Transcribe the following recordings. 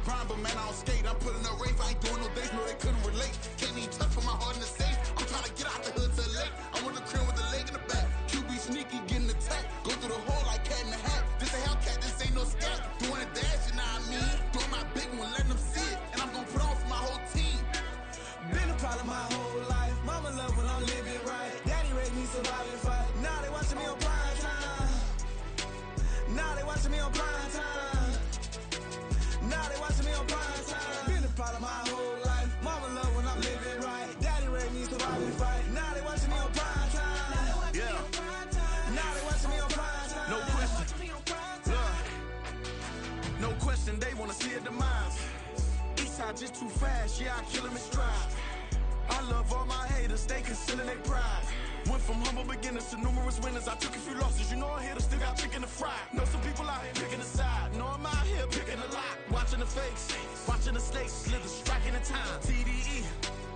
grind, but man, I don't skate. I'm putting up race, I ain't doing no dates, no, they couldn't relate. Can't even touch for my heart in the safe. I'm trying to get out the hood to the lake. I want the crib with the leg in the back. QB sneaky, getting attacked. Go through the hole like cat in the hat. This a Hellcat, this ain't no scat. Doing a dash, you know what I mean? Doing my big one, letting them see it. And I'm gonna put on for my whole team. Been a problem my whole life. Mama love when I'm living right. Daddy raised me survive and fight. Now they watching me on prime time. Now they watching me on prime time. Now they watching me on prime time. Been a problem my whole life. Mama love when I'm living right. Daddy raised me survive and fight. Now they watching me on prime time. Yeah. Now they watching me on prime time. No question. Look. No question, they wanna see a demise. Eastside just too fast, yeah, I kill him in stride. I love all my haters, they concealing their pride. Went from humble beginners to numerous winners. I took a few losses, you know I'm here to still got chicken to fry. Know some people out here picking a side, know I'm out here picking a lot. Watching the face, watching the stakes, slither, striking the time. TDE,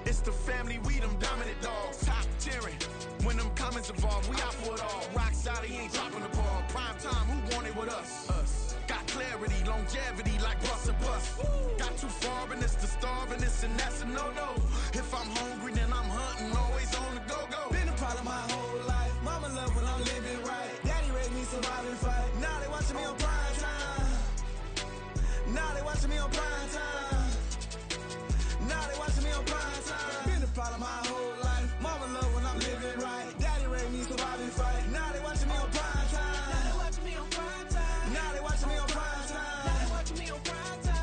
it's the family, we them dominant dogs. Top tiering, when them comments involved, we out for it all. Rock solid, he ain't dropping the ball. Prime time, who want it with us? Us. Got clarity, longevity like bus and bus. Got too far and it's the starving, this and that's a no-no. If I'm hungry, then I'm hunting, always on the go-go. Been a problem my whole life. Mama love when I'm living right. Daddy raised me survive and fight. Now they watching me on prime time. Now they watching me on prime time. Now they watching me on prime time. Been a problem my whole life. Mama love when I'm living right. Daddy raised me survive and fight. Now they watching me on prime time. Now they watching me on prime time. Now they watching me on prime time. Now they watching me on prime time.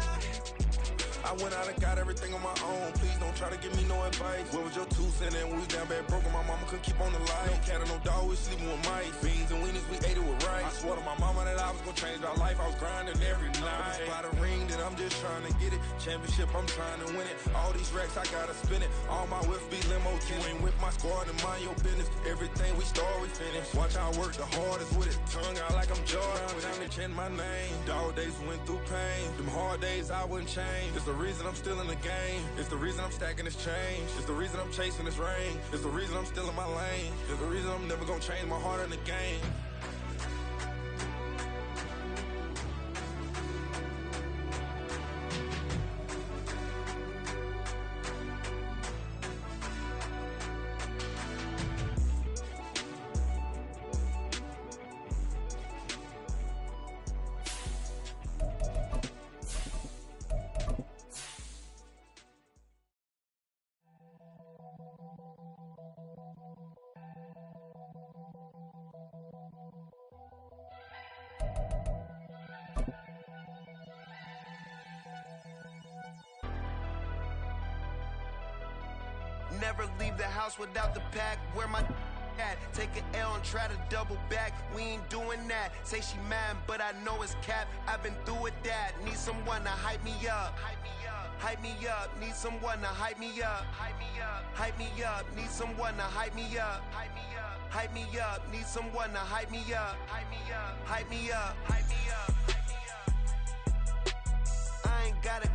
I went out and got everything on my own. Please don't try to give me no advice. What was your 2 cents? And we was down bad broke and my mama couldn't keep on the light. No cat or no dog, we sleeping with mice. Beans and weenies, we ate it with rice. I swore to my mama that I was gonna change my life. I was grinding every night. By the ring that I'm just trying to get it. Championship, I'm trying to win it. All these racks, I gotta spin it. All my whips be limo. You ain't with my squad and mind your business. Everything we start, we finish. Watch I work the hardest with it. Tongue out like I'm Jordan. Without me change my name. Dog days went through pain. Them hard days I wouldn't change. It's the reason I'm still in the game. It's the reason I'm stacking this change. It's the reason I'm chasing this rain. It's the reason I'm still in my lane. It's the reason I'm never gonna change my heart in the game. Never leave the house without the pack. Where my at? Take an L and try to double back. We ain't doing that. Say she mad, but I know it's cap. I've been through with that. Need someone to hype me up. Hype me up. Need someone to hype me up. Hype me up. Need someone to hype me up. Hype me up. Need someone to hype me up. Hype me up. Hype me up. Hype me up. I ain't got it,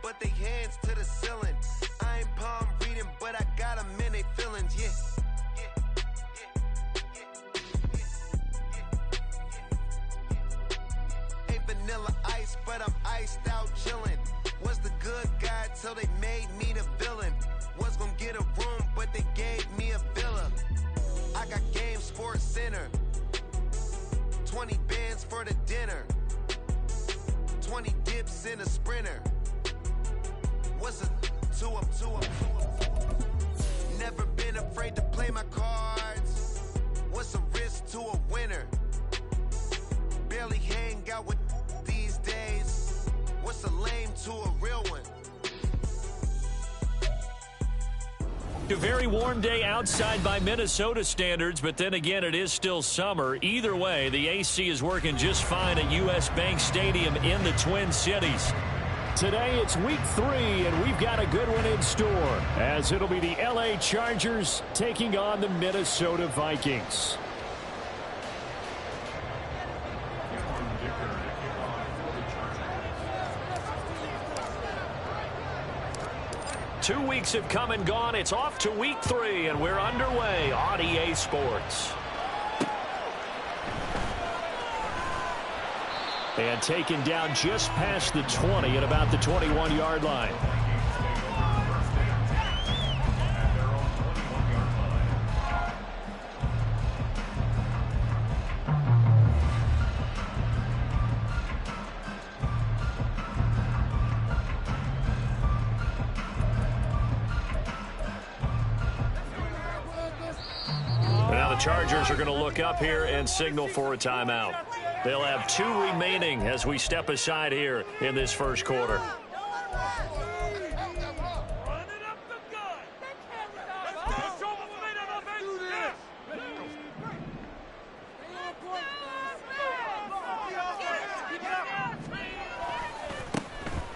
but they hands to the ceiling. I ain't palm reading, but I got them in they feelings, yeah. Ain't vanilla ice, but I'm iced out chillin'. Was the good guy till they made me the villain. Was gonna get a room, but they gave me a villa. I got Game Sports Center. 20 bands for the dinner. 20 dips in a Sprinter. What's a 2 up? Never been afraid to play my cards. What's a risk to a winner? Barely hang out with these days. What's a lame to a real one? A very warm day outside by Minnesota standards, but then again, it is still summer. Either way, the AC is working just fine at U.S. Bank Stadium in the Twin Cities. Today, it's week 3, and we've got a good one in store, as it'll be the L.A. Chargers taking on the Minnesota Vikings. Two weeks have come and gone. It's off to week 3, and we're underway on EA Sports. And taken down just past the 20 at about the 21-yard line. Now the Chargers are going to look up here and signal for a timeout. They'll have 2 remaining as we step aside here in this first quarter.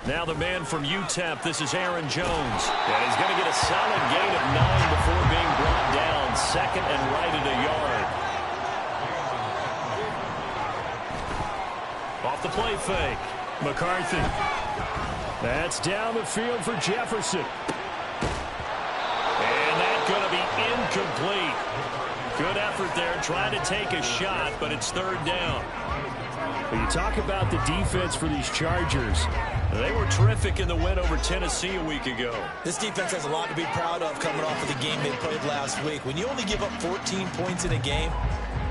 Now the man from UTEP, this is Aaron Jones. And he's going to get a solid gain of 9 before being brought down. Second and right at a yard. Off the play fake. McCarthy. That's down the field for Jefferson. And that's going to be incomplete. Good effort there, trying to take a shot, but it's third down. When you talk about the defense for these Chargers, they were terrific in the win over Tennessee a week ago. This defense has a lot to be proud of coming off of the game they played last week. When you only give up 14 points in a game,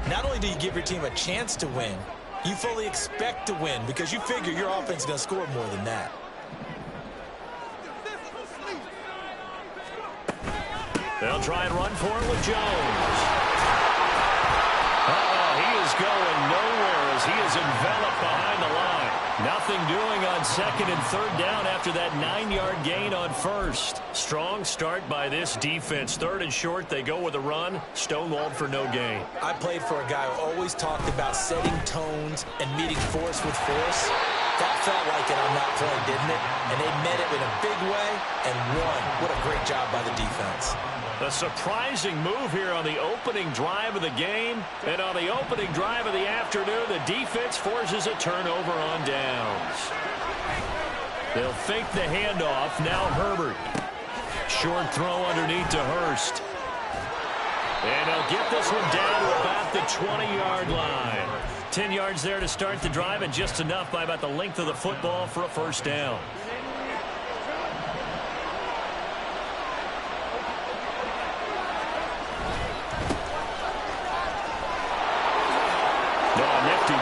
not only do you give your team a chance to win, you fully expect to win because you figure your offense is going to score more than that. They'll try and run for it with Jones. He is going nowhere as he is enveloped behind the line. Nothing doing on second and third down after that 9-yard gain on first. Strong start by this defense. Third and short, they go with a run. Stonewalled for no gain. I played for a guy who always talked about setting tones and meeting force with force. That felt like it on that play, didn't it? And they met it in a big way and won. What a great job by the defense. A surprising move here on the opening drive of the game. And on the opening drive of the afternoon, the defense forces a turnover on downs. They'll fake the handoff. Now Herbert. Short throw underneath to Hurst. And he'll get this one down to about the 20-yard line. 10 yards there to start the drive, and just enough by about the length of the football for a first down.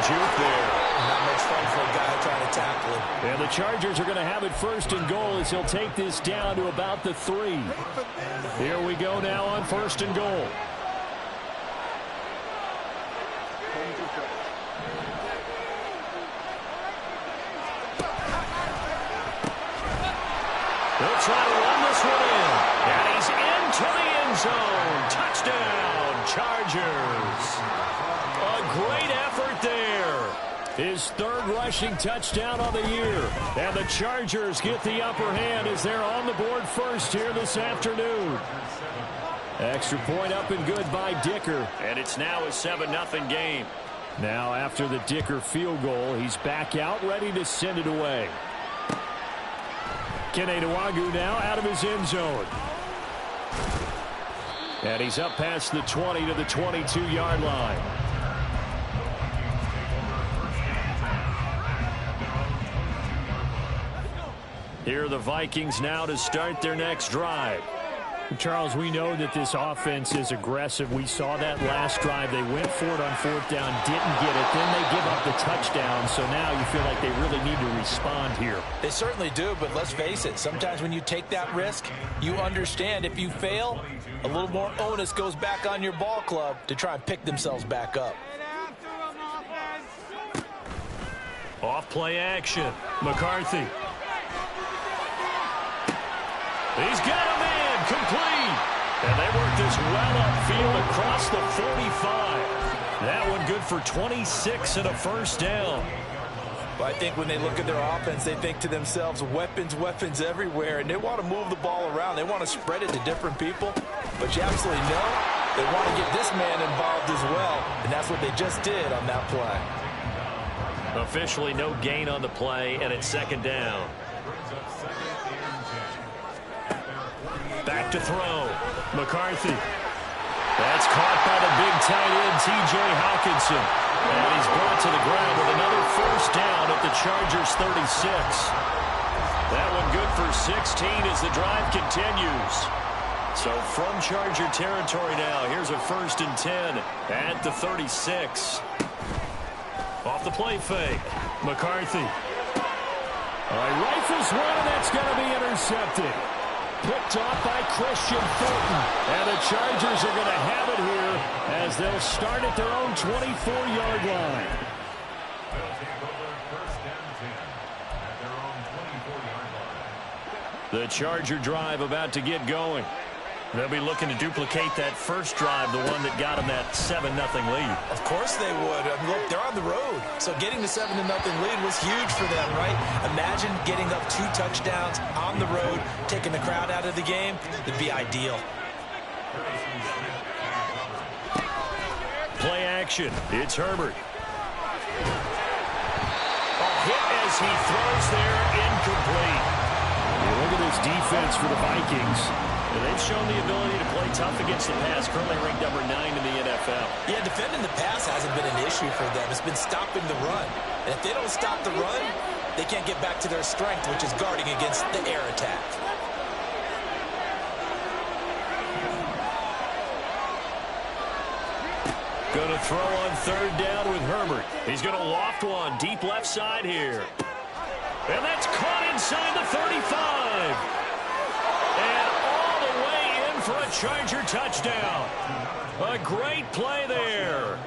Juke there. Not much fun for a guy trying to tackle him. And the Chargers are going to have it first and goal as he'll take this down to about the 3. Here we go now on first and goal. They'll try to run this one in. And he's into the end zone. Touchdown, Chargers. A great effort there. His third rushing touchdown on the year. And the Chargers get the upper hand as they're on the board first here this afternoon. Extra point up and good by Dicker. And it's now a 7-0 game. Now after the Dicker field goal, he's back out ready to send it away. Kene Nwangwu now out of his end zone. And he's up past the 20 to the 22-yard line. Here are the Vikings now to start their next drive. Charles, we know that this offense is aggressive. We saw that last drive. They went for it on fourth down, didn't get it. Then they give up the touchdown. So now you feel like they really need to respond here. They certainly do, but let's face it. Sometimes when you take that risk, you understand if you fail, a little more onus goes back on your ball club to try and pick themselves back up. Off play action. McCarthy. He's got a man complete. And they work this well upfield across the 45. That one good for 26 and a first down. Well, I think when they look at their offense, they think to themselves, weapons, weapons everywhere. And they want to move the ball around. They want to spread it to different people. But you absolutely know they want to get this man involved as well. And that's what they just did on that play. Officially no gain on the play, and it's second down. Back to throw. McCarthy. That's caught by the big tight end, T.J. Hawkinson. And he's brought to the ground with another first down at the Chargers' 36. That one good for 16 as the drive continues. So from Charger territory now, here's a 1st and 10 at the 36. Off the play fake. McCarthy. All right, rifles one, and that's going to be intercepted. Picked off by Christian Fulton. And the Chargers are going to have it here as they'll start at their own 24-yard line. The Charger drive about to get going. They'll be looking to duplicate that first drive, the one that got them that 7-0 lead. Of course they would. Look, they're on the road. So getting the 7-0 lead was huge for them, right? Imagine getting up 2 touchdowns on the road, taking the crowd out of the game. It'd be ideal. Play action. It's Herbert. A hit as he throws there, incomplete. You look at this defense for the Vikings. And they've shown the ability to play tough against the pass, currently ranked number 9 in the NFL. Yeah, defending the pass hasn't been an issue for them. It's been stopping the run. And if they don't stop the run, they can't get back to their strength, which is guarding against the air attack. Going to throw on 3rd down with Herbert. He's going to loft one deep left side here. And that's caught inside the 35. And all the way in for a Charger touchdown. A great play there.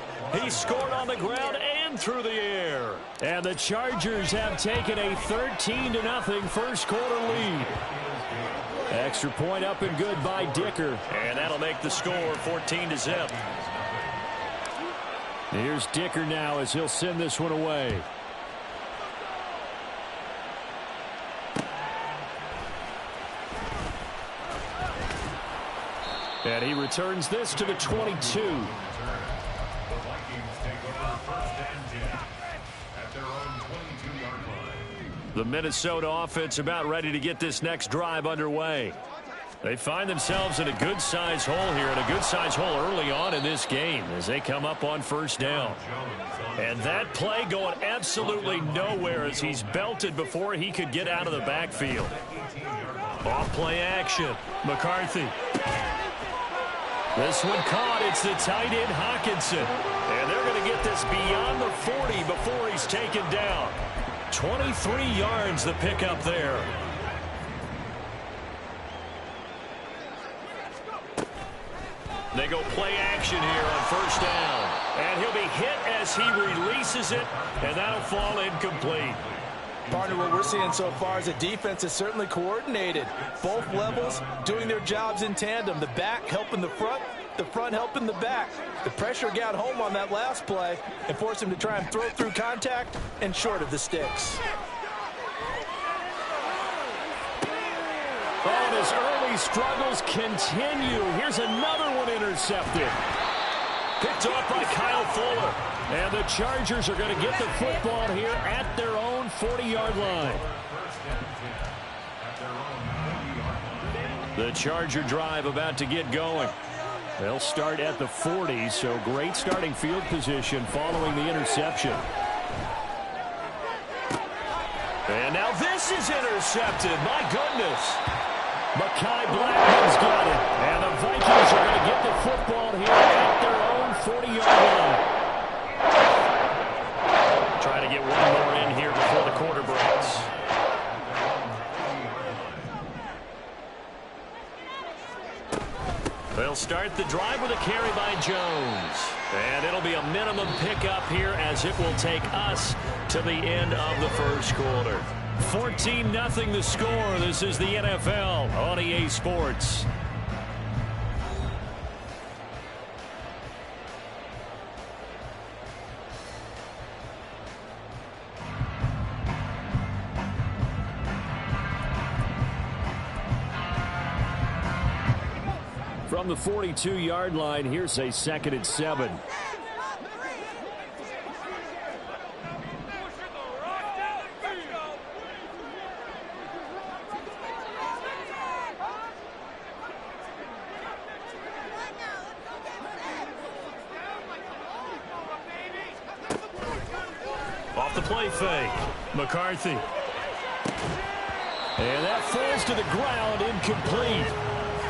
He scored on the ground and through the air. And the Chargers have taken a 13-0 first quarter lead. Extra point up and good by Dicker. And that'll make the score 14-0. Here's Dicker now as he'll send this one away. And he returns this to the 22. The Minnesota offense about ready to get this next drive underway. They find themselves in a good-sized hole here, and a good-sized hole early on in this game as they come up on 1st down. And that play going absolutely nowhere as he's belted before he could get out of the backfield. Off-play action. McCarthy. This one caught. It's the tight end Hockenson. And they're going to get this beyond the 40 before he's taken down. 23 yards the pickup there. They go play action here on 1st down. And he'll be hit as he releases it, and that'll fall incomplete. Partner, what we're seeing so far is the defense is certainly coordinated. Both levels doing their jobs in tandem. The back helping the front helping the back. The pressure got home on that last play and forced him to try and throw through contact and short of the sticks. Oh, and his early struggles continue. Here's another one intercepted. Picked off by Kyle Fuller. And the Chargers are going to get the football here at their own 40-yard line. The Charger drive about to get going. They'll start at the 40, so great starting field position following the interception. And now this is intercepted. My goodness. Mekhi Blackman's got it. And the Vikings are going to get the football here at their own 40-yard line. Trying to get one more in here before the quarter breaks. They'll start the drive with a carry by Jones. And it'll be a minimum pickup here as it will take us to the end of the first quarter. 14-0 the score. This is the NFL on EA Sports. From the 42-yard line, here's a 2nd and 7. play fake. McCarthy. And that falls to the ground, incomplete.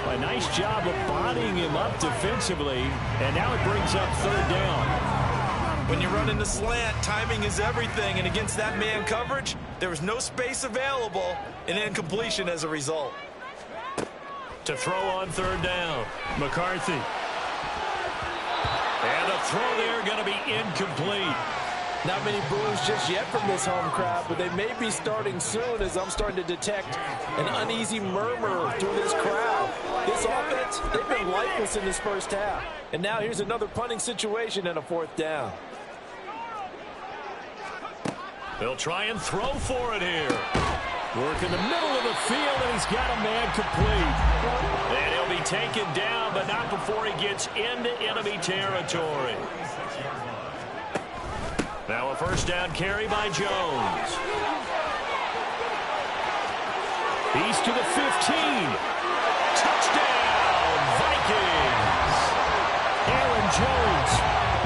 A nice job of bodying him up defensively, and now it brings up third down. When you run in the slant, timing is everything, and against that man coverage, there was no space available, and incompletion as a result. To throw on third down, McCarthy. And a throw there going to be incomplete. Not many boos just yet from this home crowd, but they may be starting soon as I'm starting to detect an uneasy murmur through this crowd. This offense, they've been lifeless in this first half. And now here's another punting situation and a fourth down. They'll try and throw for it here. Work in the middle of the field, and he's got a man complete. And he'll be taken down, but not before he gets into enemy territory. Now a first down carry by Jones. He's to the 15. Touchdown, Vikings. Aaron Jones,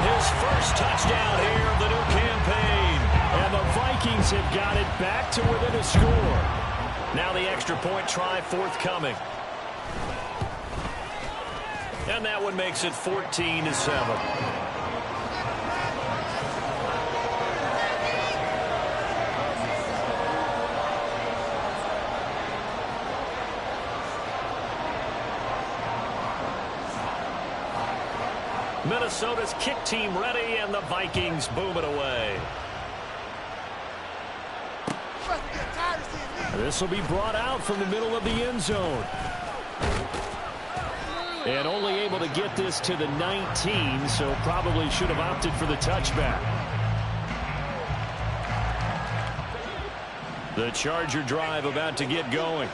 his first touchdown here of the new campaign. And the Vikings have got it back to within a score. Now the extra point try forthcoming. And that one makes it 14-7. Minnesota's kick team ready, and the Vikings boom it away. This will be brought out from the middle of the end zone. And only able to get this to the 19, so probably should have opted for the touchback. The Charger drive about to get going.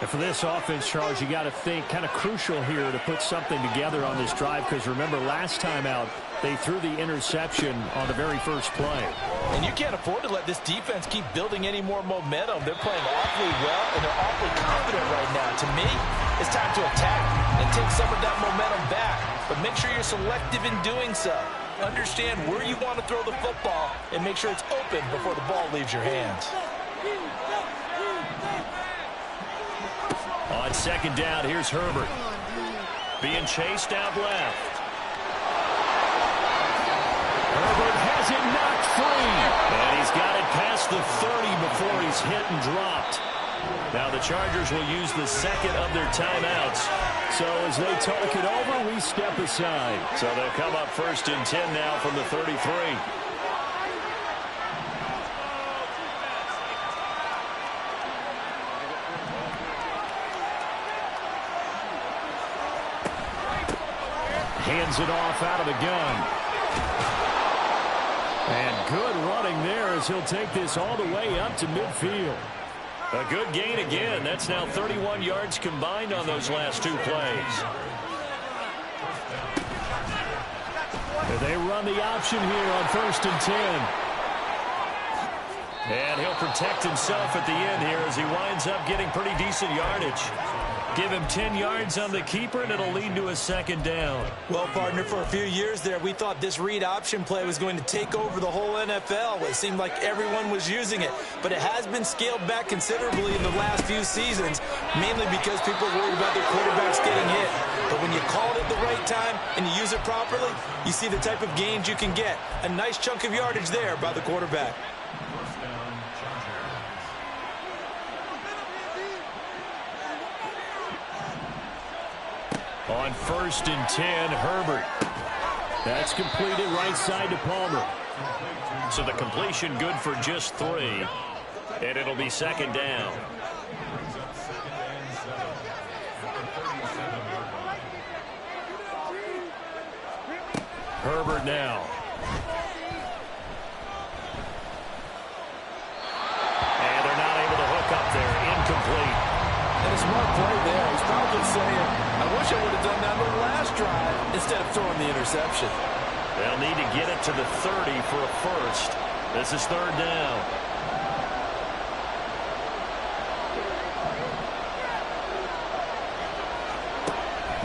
And for this offense, Charles, you got to think kind of crucial here to put something together on this drive, because remember last time out they threw the interception on the very first play. And you can't afford to let this defense keep building any more momentum. They're playing awfully well, and they're awfully confident right now. To me, it's time to attack and take some of that momentum back. But make sure you're selective in doing so. Understand where you want to throw the football and make sure it's open before the ball leaves your hands. On second down, here's Herbert. Being chased out left. Herbert has it knocked free. And he's got it past the 30 before he's hit and dropped. Now the Chargers will use the second of their timeouts. So as they talk it over, we step aside. So they'll come up first and 10 now from the 33. Hands it off out of the gun. And good running there as he'll take this all the way up to midfield. A good gain again. That's now 31 yards combined on those last two plays. They run the option here on first and 10. And he'll protect himself at the end here as he winds up getting pretty decent yardage. Give him 10 yards on the keeper, and it'll lead to a second down. Well, partner, for a few years there, we thought this read option play was going to take over the whole NFL. It seemed like everyone was using it, but it has been scaled back considerably in the last few seasons, mainly because people are worried about their quarterbacks getting hit. But when you call it at the right time and you use it properly, you see the type of gains you can get. A nice chunk of yardage there by the quarterback. On first and 10, Herbert. That's completed right side to Palmer. So the completion good for just 3. And it'll be second down. Herbert now. And they're not able to hook up there. Incomplete. And a smart play there. He's probably saying, I wish I would have done that on the last drive instead of throwing the interception. They'll need to get it to the 30 for a first. This is third down.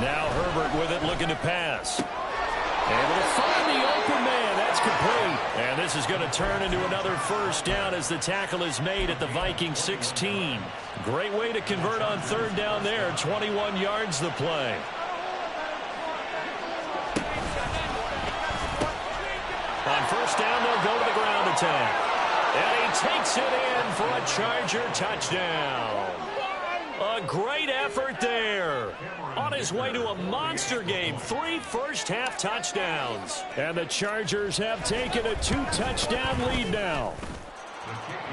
Now Herbert with it, looking to pass. Able to find the open man. That's incomplete. And this is going to turn into another first down as the tackle is made at the Vikings 16. Great way to convert on third down there. 21 yards the play. On first down, they'll go to the ground attack. And he takes it in for a Charger touchdown. A great effort there. On his way to a monster game, 3 first-half touchdowns. And the Chargers have taken a 2-touchdown lead now.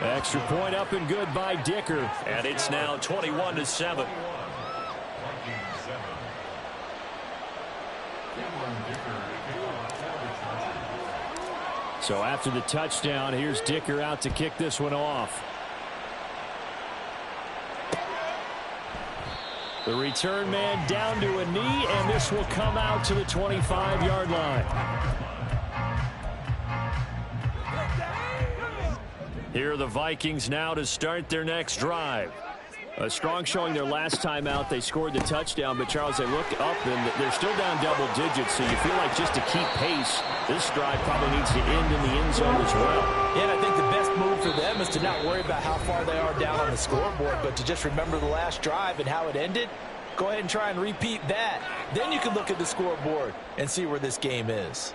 Extra point up and good by Dicker. And it's now 21-7. So after the touchdown, here's Dicker out to kick this one off. The return man down to a knee, and this will come out to the 25-yard line. Here are the Vikings now to start their next drive. A strong showing their last time out. They scored the touchdown, but Charles, they look up and they're still down double digits, so you feel like just to keep pace, this drive probably needs to end in the end zone as well. Yeah, and I think the best move for them is to not worry about how far they are down on the scoreboard, but to just remember the last drive and how it ended. Go ahead and try and repeat that. Then you can look at the scoreboard and see where this game is.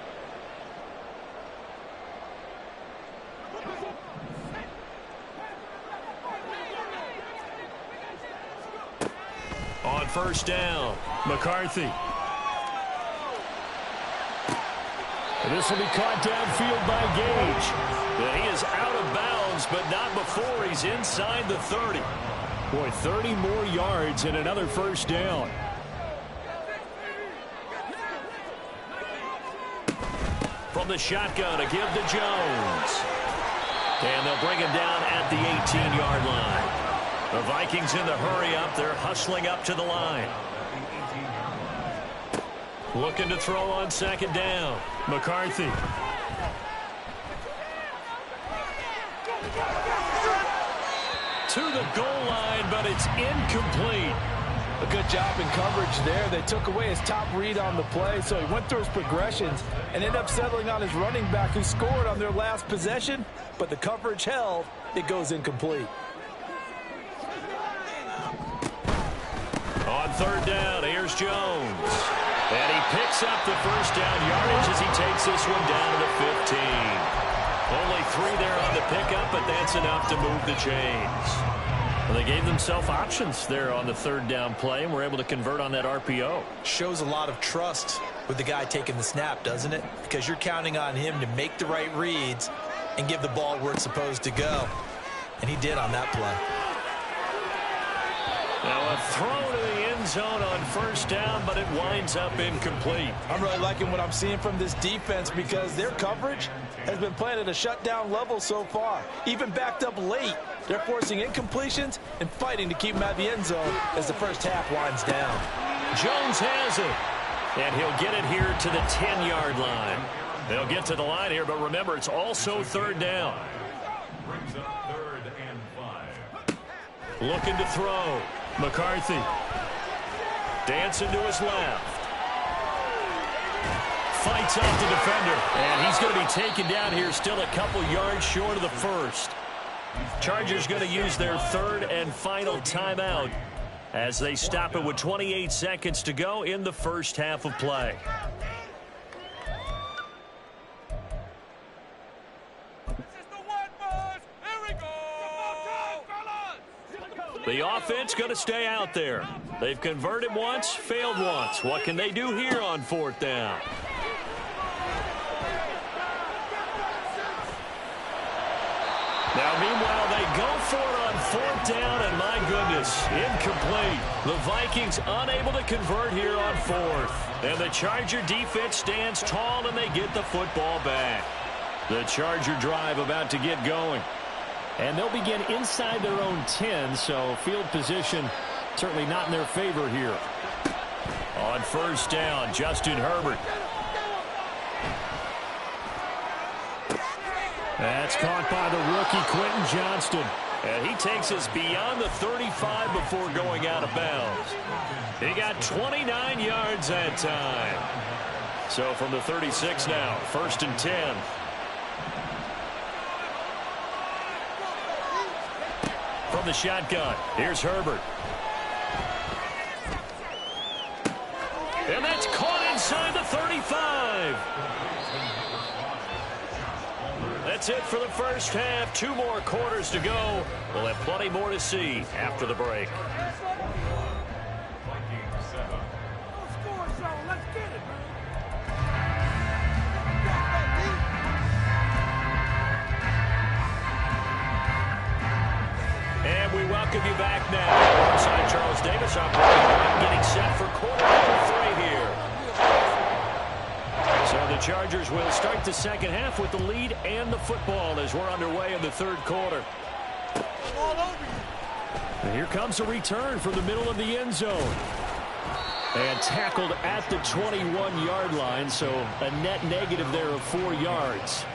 On first down, McCarthy. And this will be caught downfield by Gage. And he is out of bounds, but not before he's inside the 30. Boy, 30 more yards and another first down. From the shotgun to give to Jones. And they'll bring him down at the 18-yard line. The Vikings in the hurry up. They're hustling up to the line. Looking to throw on second down. McCarthy. To the goal line, but it's incomplete. A good job in coverage there. They took away his top read on the play, so he went through his progressions and ended up settling on his running back who scored on their last possession, but the coverage held. It goes incomplete. On third down, here's Jones. And he picks up the first down yardage as he takes this one down to the 15. Only 3 there on the pickup, but that's enough to move the chains. Well, they gave themselves options there on the third down play, and were able to convert on that RPO. Shows a lot of trust with the guy taking the snap, doesn't it? Because you're counting on him to make the right reads and give the ball where it's supposed to go. And he did on that play. Now a throw to the end zone on first down, but it winds up incomplete. I'm really liking what I'm seeing from this defense because their coverage has been playing at a shutdown level so far. Even backed up late, they're forcing incompletions and fighting to keep them out of the end zone as the first half winds down. Jones has it, and he'll get it here to the 10-yard line. They'll get to the line here, but remember, it's also third down. Brings up 3rd and 5. Looking to throw. McCarthy. Dancing to his left. Fights off the defender. And he's going to be taken down here, still a couple yards short of the first. Chargers going to use their 3rd and final timeout as they stop it with 28 seconds to go in the first half of play. The offense going to stay out there. They've converted once, failed once. What can they do here on 4th down? Now, meanwhile, they go for it on 4th down, and my goodness, incomplete. The Vikings unable to convert here on 4th. And the Charger defense stands tall, and they get the football back. The Charger drive about to get going. And they'll begin inside their own 10, so field position certainly not in their favor here. On first down, Justin Herbert. That's caught by the rookie, Quentin Johnston. And he takes us beyond the 35 before going out of bounds. He got 29 yards that time. So from the 36 now, 1st and 10. from the shotgun. Here's Herbert. And that's caught inside the 35. That's it for the first half. 2 more quarters to go. We'll have plenty more to see after the break. And we welcome you back now. Alongside Charles Davis, I'm getting set for quarter number 3 here. So the Chargers will start the second half with the lead and the football as we're underway in the third quarter. And here comes a return from the middle of the end zone. And tackled at the 21-yard line, so a net negative there of 4 yards.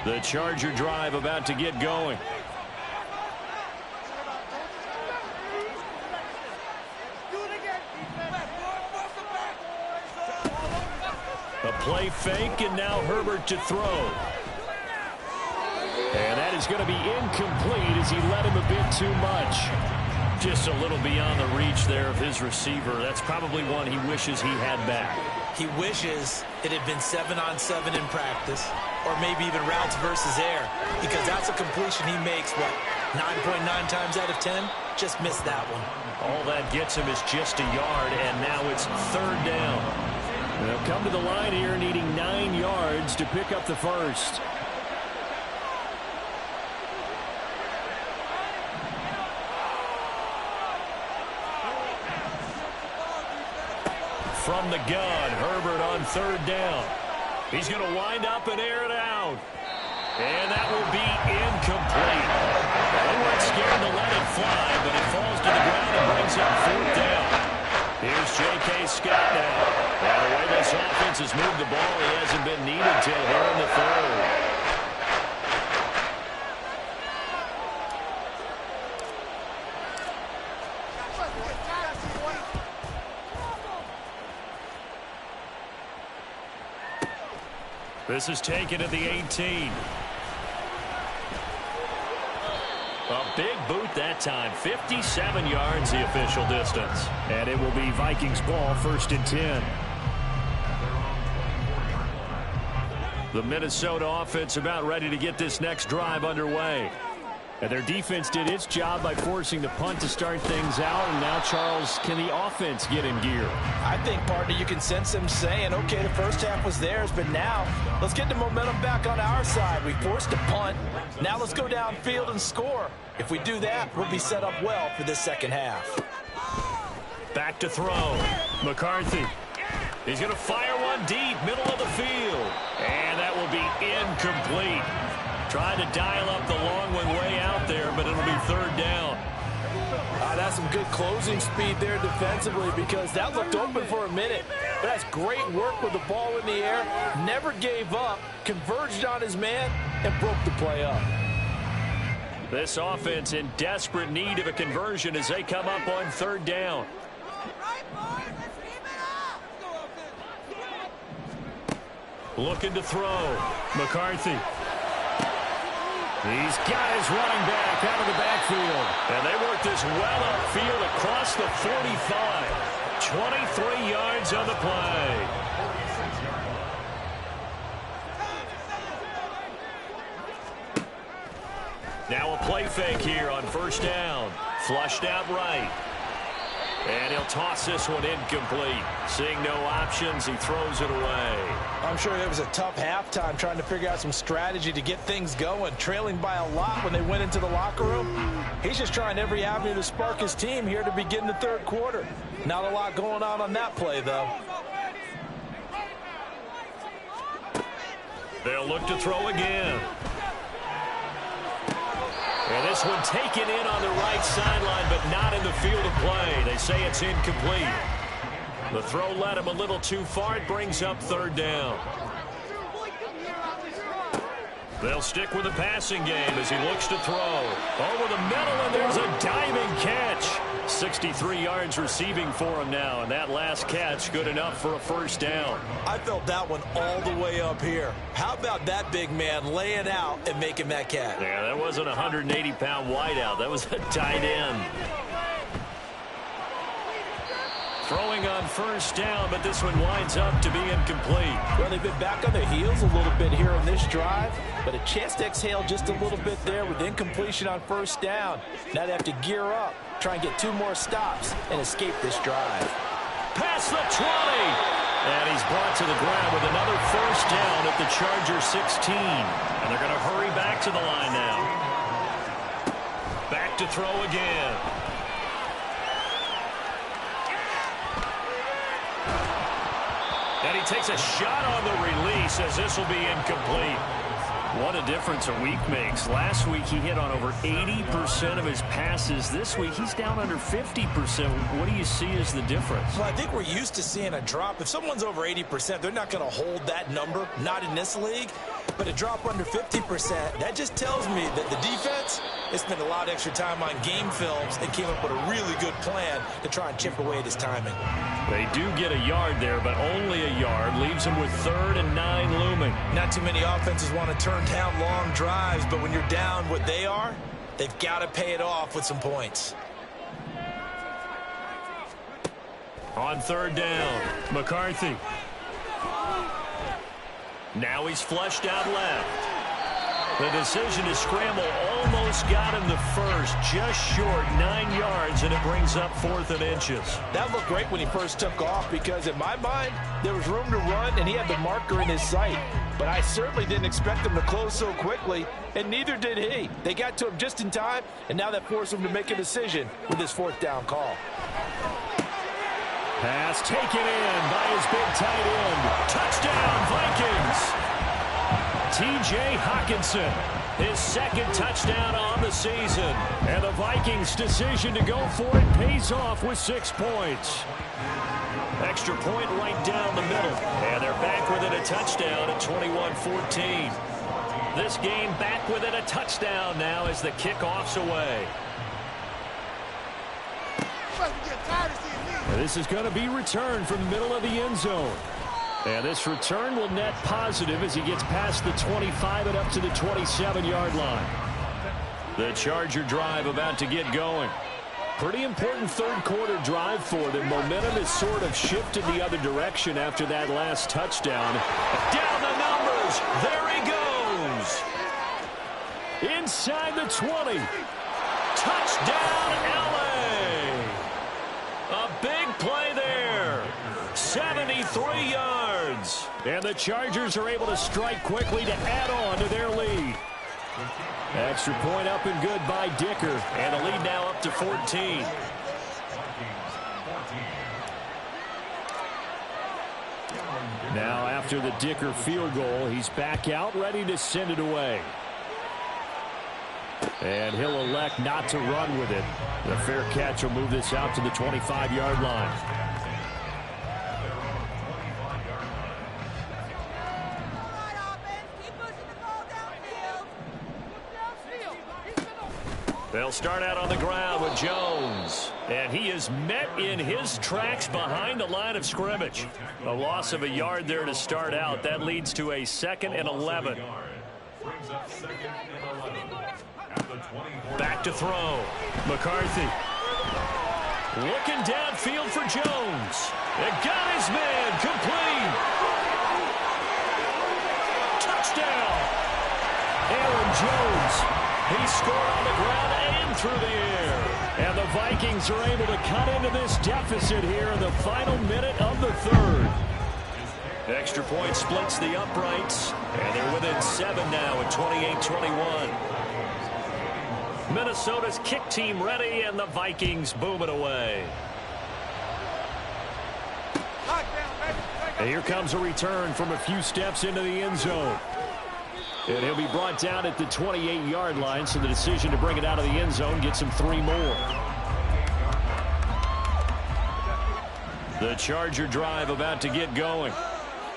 The Charger drive about to get going. A play fake, and now Herbert to throw. And that is going to be incomplete as he led him a bit too much. Just a little beyond the reach there of his receiver. That's probably one he wishes he had back. He wishes it had been 7-on-7 in practice, or maybe even routes versus air, because that's a completion he makes, what, 9.9 times out of 10? Just missed that one. All that gets him is just a yard, and now it's third down. They'll come to the line here needing 9 yards to pick up the first. From the gun, Herbert on third down. He's going to wind up and air it out. And that will be incomplete. They weren't scared to let it fly, but it falls to the ground and brings up fourth down. Here's J.K. Scott now. And the way this offense has moved the ball, he hasn't been needed till here in the third. This is taken at the 18. A big boot that time. 57 yards the official distance. And it will be Vikings ball, 1st and 10. The Minnesota offense about ready to get this next drive underway. And their defense did its job by forcing the punt to start things out. And now, Charles, can the offense get in gear? I think, partner, you can sense them saying, okay, the first half was theirs, but now let's get the momentum back on our side. We forced a punt. Now let's go downfield and score. If we do that, we'll be set up well for this second half. Back to throw. McCarthy. He's going to fire one deep, middle of the field. And that will be incomplete. Trying to dial up the long one way out there, but it'll be third down. That's some good closing speed there defensively, because that looked open for a minute. But that's great work with the ball in the air. Never gave up, converged on his man, and broke the play up. This offense in desperate need of a conversion as they come up on third down. Looking to throw. McCarthy. He's got his running back out of the backfield. And they work this well upfield across the 45. 23 yards on the play. Now a play fake here on first down. Flushed out right. And he'll toss this one incomplete. Seeing no options, he throws it away. I'm sure it was a tough halftime trying to figure out some strategy to get things going. Trailing by a lot when they went into the locker room. He's just trying every avenue to spark his team here to begin the third quarter. Not a lot going on that play, though. They'll look to throw again. And this one taken in on the right sideline, but not in the field of play. They say it's incomplete. The throw led him a little too far. It brings up third down. They'll stick with the passing game as he looks to throw. Over the middle, and there's a diving catch. 63 yards receiving for him now, and that last catch good enough for a first down. I felt that one all the way up here. How about that big man laying out and making that catch? Yeah, that wasn't a 180-pound wideout. That was a tight end. Throwing on first down, but this one winds up to be incomplete. Well, they've been back on their heels a little bit here in this drive, but a chance to exhale just a little bit there with incompletion on first down. Now they have to gear up, try and get 2 more stops, and escape this drive. Past the 20. And he's brought to the ground with another first down at the Chargers 16. And they're going to hurry back to the line now. Back to throw again. And he takes a shot on the release as this will be incomplete. What a difference a week makes. Last week he hit on over 80% of his passes. This week he's down under 50%. What do you see as the difference? Well, I think we're used to seeing a drop. If someone's over 80%, they're not going to hold that number, not in this league. But a drop under 50%, that just tells me that the defense has spent a lot of extra time on game films and came up with a really good plan to try and chip away at his timing. They do get a yard there, but only a yard. Leaves them with 3rd and 9 looming. Not too many offenses want to turn down long drives, but when you're down what they are, they've got to pay it off with some points. On 3rd down, McCarthy. Now he's flushed out left. The decision to scramble almost got him the first, just short 9 yards, and it brings up 4th and inches. That looked great when he first took off because, in my mind, there was room to run, and he had the marker in his sight. But I certainly didn't expect him to close so quickly, and neither did he. They got to him just in time, and now that forced him to make a decision with his 4th down call. Pass taken in by his big tight end. Touchdown, Vikings! T.J. Hockenson, his 2nd touchdown on the season. And the Vikings' decision to go for it pays off with 6 points. Extra point right down the middle. And they're back within a touchdown at 21-14. This game back within a touchdown now as the kickoff's away. This is going to be returned from the middle of the end zone. And this return will net positive as he gets past the 25 and up to the 27-yard line. The Charger drive about to get going. Pretty important 3rd quarter drive for them. Momentum has sort of shifted the other direction after that last touchdown. Down the numbers. There he goes. Inside the 20. Touchdown, LA. A big play there. 73 yards. And the Chargers are able to strike quickly to add on to their lead. Extra point up and good by Dicker. And the lead now up to 14. Now after the Dicker field goal, he's back out ready to send it away. And he'll elect not to run with it. The fair catch will move this out to the 25-yard line. They'll start out on the ground with Jones. And he is met in his tracks behind the line of scrimmage. A loss of a yard there to start out. That leads to a 2nd and 11. Back to throw. McCarthy. Looking downfield for Jones. It got his man complete. Touchdown. Aaron Jones. He scored on the ground and through the air. And the Vikings are able to cut into this deficit here in the final minute of the 3rd. Extra point splits the uprights. And they're within 7 now at 28-21. Minnesota's kick team ready, and the Vikings boom it away. And here comes a return from a few steps into the end zone. And he'll be brought down at the 28-yard line, so the decision to bring it out of the end zone gets him 3 more. The Charger drive about to get going.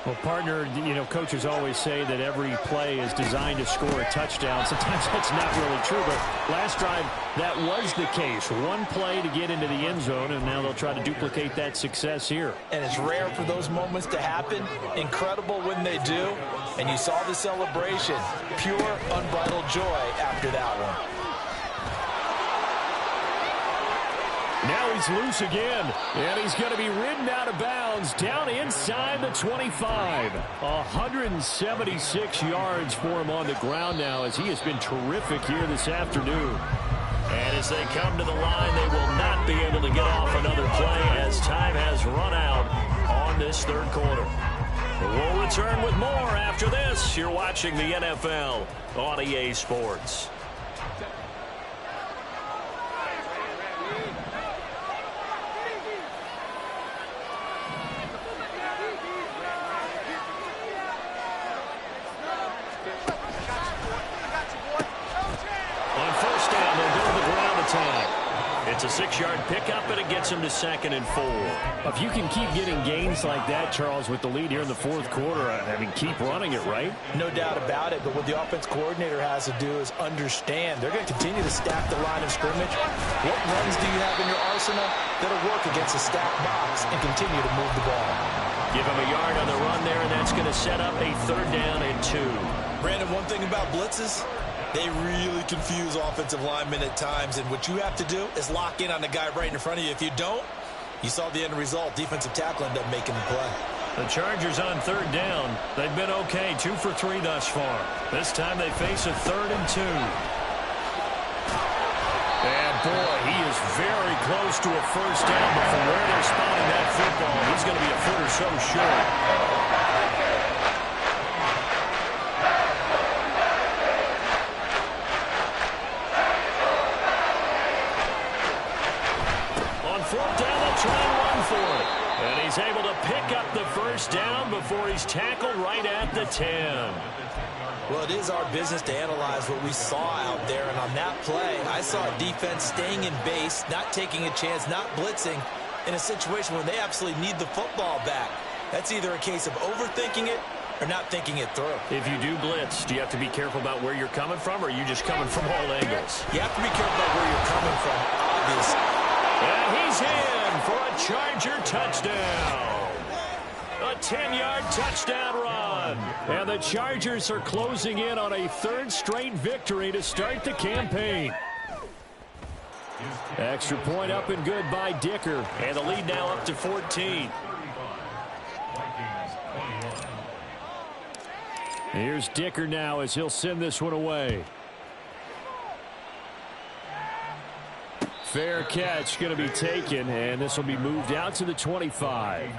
Well, partner, coaches always say that every play is designed to score a touchdown. Sometimes that's not really true, but last drive, that was the case. One play to get into the end zone, and now they'll try to duplicate that success here. And it's rare for those moments to happen. Incredible when they do. And you saw the celebration. Pure, unbridled joy after that one. Now he's loose again, and he's going to be ridden out of bounds down inside the 25. 176 yards for him on the ground now as he has been terrific here this afternoon. And as they come to the line, they will not be able to get off another play as time has run out on this third quarter. We'll return with more after this. You're watching the NFL on EA Sports. It's a 6-yard pickup, and it gets him to 2nd and 4. If you can keep getting gains like that, Charles, with the lead here in the fourth quarter, keep running it, right? No doubt about it, but what the offense coordinator has to do is understand they're going to continue to stack the line of scrimmage. What runs do you have in your arsenal that'll work against a stacked box and continue to move the ball? Give him a yard on the run there, and that's going to set up a 3rd down and 2. Brandon, one thing about blitzes, they really confuse offensive linemen at times, and what you have to do is lock in on the guy right in front of you. If you don't, you saw the end result. Defensive tackle ended up making the play. The Chargers on 3rd down. They've been okay, 2 for 3 thus far. This time they face a 3rd and 2. And boy, he is very close to a first down, but from where they're spotting that football, he's going to be a foot or so short. And he's able to pick up the first down before he's tackled right at the 10. Well, it is our business to analyze what we saw out there. And on that play, I saw a defense staying in base, not taking a chance, not blitzing in a situation where they absolutely need the football back. That's either a case of overthinking it or not thinking it through. If you do blitz, do you have to be careful about where you're coming from, or are you just coming from all angles? You have to be careful about where you're coming from, obviously. And he's in for a Charger touchdown. A 10-yard touchdown run. And the Chargers are closing in on a 3rd straight victory to start the campaign. Extra point up and good by Dicker. And the lead now up to 14. Here's Dicker now as he'll send this one away. Fair catch going to be taken, and this will be moved out to the 25.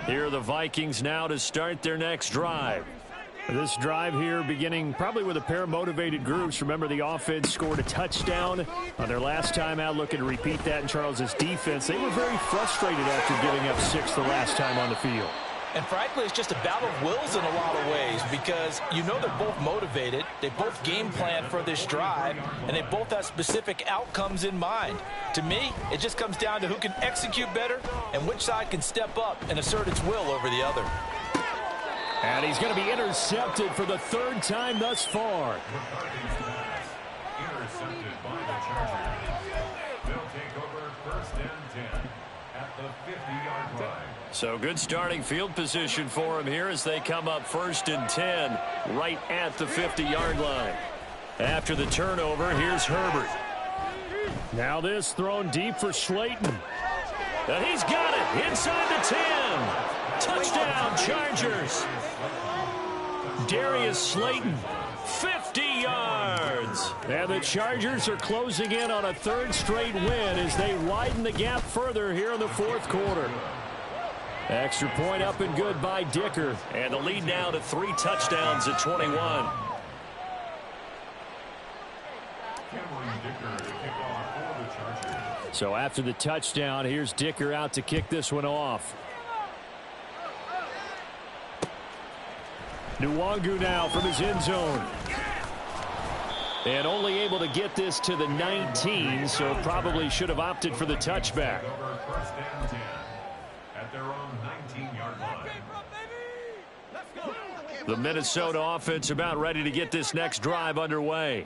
Here are the Vikings now to start their next drive. This drive here beginning probably with a pair of motivated groups. Remember, the offense scored a touchdown on their last time out, looking to repeat that in Charles's defense. They were very frustrated after giving up 6 the last time on the field. And frankly, it's just a battle of wills in a lot of ways because you know they're both motivated, they both game plan for this drive, and they both have specific outcomes in mind. To me, it just comes down to who can execute better and which side can step up and assert its will over the other. And he's going to be intercepted for the 3rd time thus far. Intercepted by the Chargers. They'll take over 1st and 10 at the 50-yard line. So good starting field position for him here as they come up 1st and 10 right at the 50-yard line. After the turnover, here's Herbert. Now this thrown deep for Slayton. And he's got it inside the 10. Touchdown, Chargers. Darius Slayton, 50 yards. And the Chargers are closing in on a 3rd straight win as they widen the gap further here in the 4th quarter. Extra point up and good by Dicker. And the lead now to 3 touchdowns at 21. So after the touchdown, here's Dicker out to kick this one off. Nwangu now from his end zone. And only able to get this to the 19, so probably should have opted for the touchback. First and 10 at their own 19-yard line. The Minnesota offense about ready to get this next drive underway.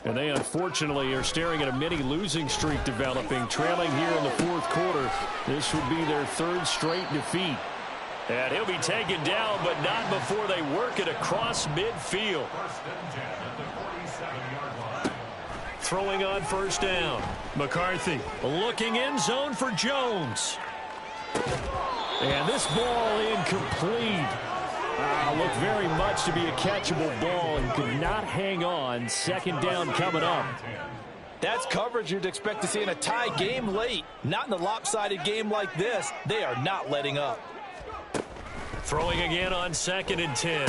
And they unfortunately are staring at a mini losing streak developing, trailing here in the fourth quarter. This would be their third straight defeat. And he'll be taken down, but not before they work it across midfield. First and 10 at the 47-yard line. Throwing on first down. McCarthy looking end zone for Jones. And this ball incomplete. Looked very much to be a catchable ball and could not hang on. Second down coming up. That's coverage you'd expect to see in a tie game late. Not in a lopsided game like this. They are not letting up. Throwing again on 2nd and 10.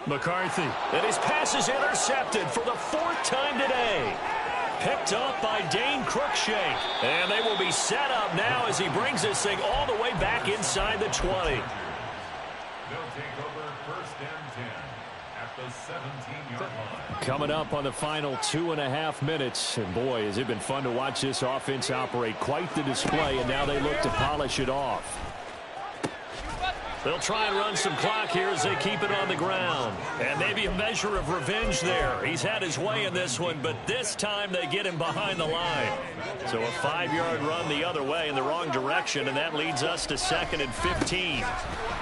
McCarthy. And his pass is intercepted for the 4th time today. Picked up by Dane Cruikshank. And they will be set up now as he brings this thing all the way back inside the 20. They'll take over first and 10 at the 17-yard line. Coming up on the final 2.5 minutes. And boy, has it been fun to watch this offense operate. Quite the display, and now they look to polish it off. They'll try and run some clock here as they keep it on the ground. And maybe a measure of revenge there. He's had his way in this one, but this time they get him behind the line. So a 5-yard run the other way in the wrong direction, and that leads us to 2nd and 15.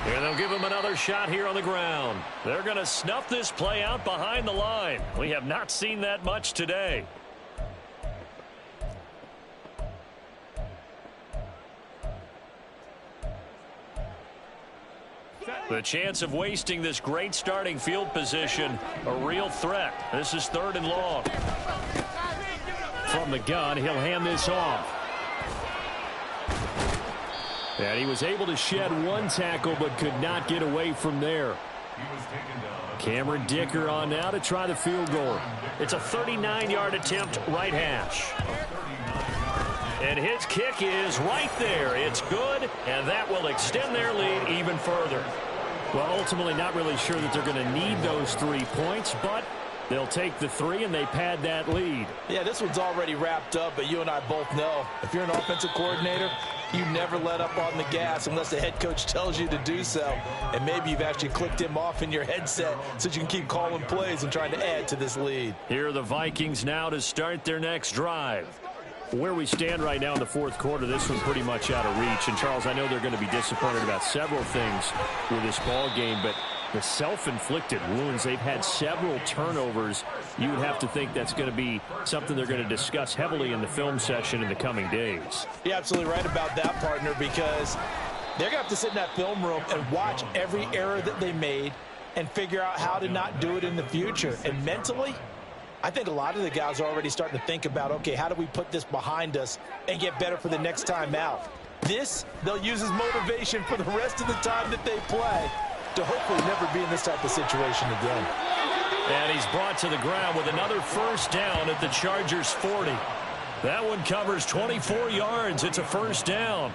And they'll give him another shot here on the ground. They're going to snuff this play out behind the line. We have not seen that much today. The chance of wasting this great starting field position, a real threat. This is 3rd and long. From the gun, he'll hand this off. And he was able to shed one tackle, but could not get away from there. Cameron Dicker on now to try the field goal. It's a 39-yard attempt, right hash. And his kick is right there. It's good, and that will extend their lead even further. Well, ultimately not really sure that they're going to need those 3 points, but they'll take the 3 and they pad that lead. Yeah, this one's already wrapped up, but you and I both know if you're an offensive coordinator, you never let up on the gas unless the head coach tells you to do so. And maybe you've actually clicked him off in your headset so you can keep calling plays and trying to add to this lead. Here are the Vikings now to start their next drive. Where we stand right now in the fourth quarter, this one pretty much out of reach. And, Charles, I know they're going to be disappointed about several things with this ball game, but the self-inflicted wounds, they've had several turnovers. You would have to think that's going to be something they're going to discuss heavily in the film session in the coming days. You're absolutely right about that, partner, because they're going to have to sit in that film room and watch every error that they made and figure out how to not do it in the future. And mentally, I think a lot of the guys are already starting to think about, okay, how do we put this behind us and get better for the next time out? This, they'll use as motivation for the rest of the time that they play to hopefully never be in this type of situation again. And he's brought to the ground with another first down at the Chargers 40. That one covers 24 yards. It's a first down.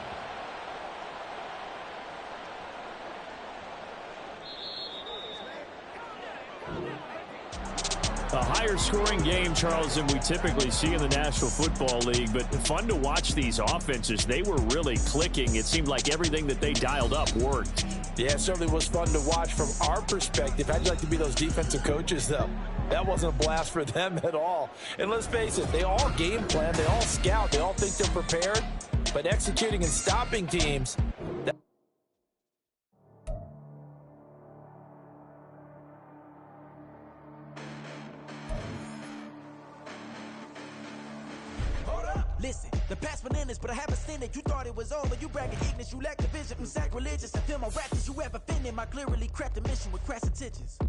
A higher scoring game, Charles, than we typically see in the National Football League, but fun to watch these offenses. They were really clicking. It seemed like everything that they dialed up worked. Yeah, it certainly was fun to watch from our perspective. How'd you like to be those defensive coaches, though? That wasn't a blast for them at all. And let's face it, they all game plan, they all scout, they all think they're prepared, but executing and stopping teams, Listen, the past bananas, but I haven't seen it. You thought it was over. You bragging ignorance. You lack the vision from sacrilegious. I feel my raps you have offended. My clearly crafted mission with crass intentions.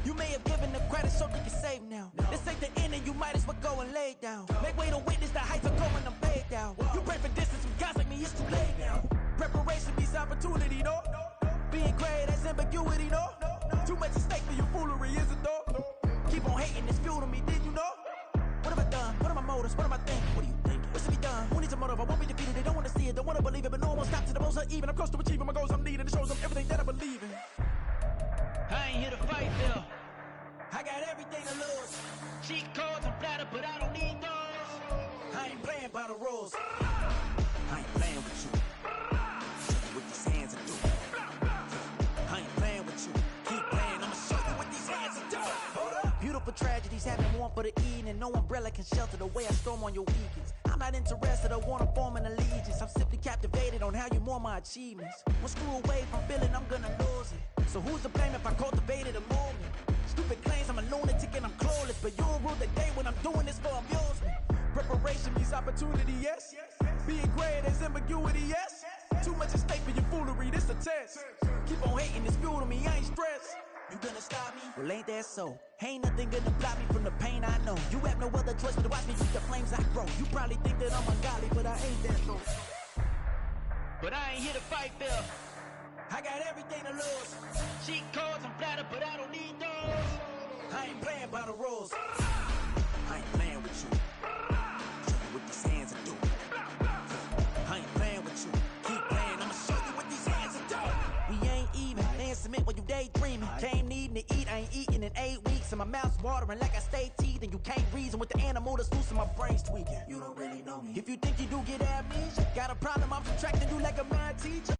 You may have given them credit so they can save now. This ain't the end and you might as well go and lay down. Make way to witness the heights of going and fade down. You pray for distance from guys like me, it's too late now. Preparation beats opportunity, no? Being great, that's ambiguity, no? Too much at stake for your foolery, is it though? Keep on hating, it's fuel to me, did you know? What have I done? What are my motives? What am I thinking? What do you think? What's to be done? Who needs a motive? I won't be defeated. They don't want to see it, don't want to believe it, but no one will stop to the most uneven. I'm close to achieving my goals I'm needing. It shows them everything that I believe in. I ain't here to fight, Bill. I got everything to lose. Cheat codes. for tragedies happen, one for the evening. No umbrella can shelter the way I storm on your weekends. I'm not interested or want to form an allegiance. I'm simply captivated on how you more my achievements. One screw away from feeling I'm gonna lose it. So who's to blame if I cultivated a moment? Stupid claims I'm a lunatic and I'm clueless, but you'll rule the day when I'm doing this for amusement. Preparation means opportunity, yes. Being great is ambiguity, yes. Too much at stake for your foolery, this a test. Keep on hating, it's fuel to me, I ain't stressed. You gonna stop me? Well, ain't that so? Ain't nothing gonna block me from the pain I know. You have no other choice but to watch me keep the flames I grow. You probably think that I'm ungodly, but I ain't that so. But I ain't here to fight, Bill. I got everything to lose. Cheat codes, I'm flattered, but I don't need those. I ain't playing by the rules. I ain't playing with you. Show you what these hands are doing. I ain't playing with you. Keep playing, I'ma show you what these hands are doing. We ain't even. They submit when you daydreaming. Came needing to eat, I ain't eating in 8 weeks. And my mouth's watering like I stay teething. You can't reason with the animal that's loose and my brain's tweaking. You don't really know me. If you think you do get amnesia, got a problem, I'm subtracting you like a math teacher.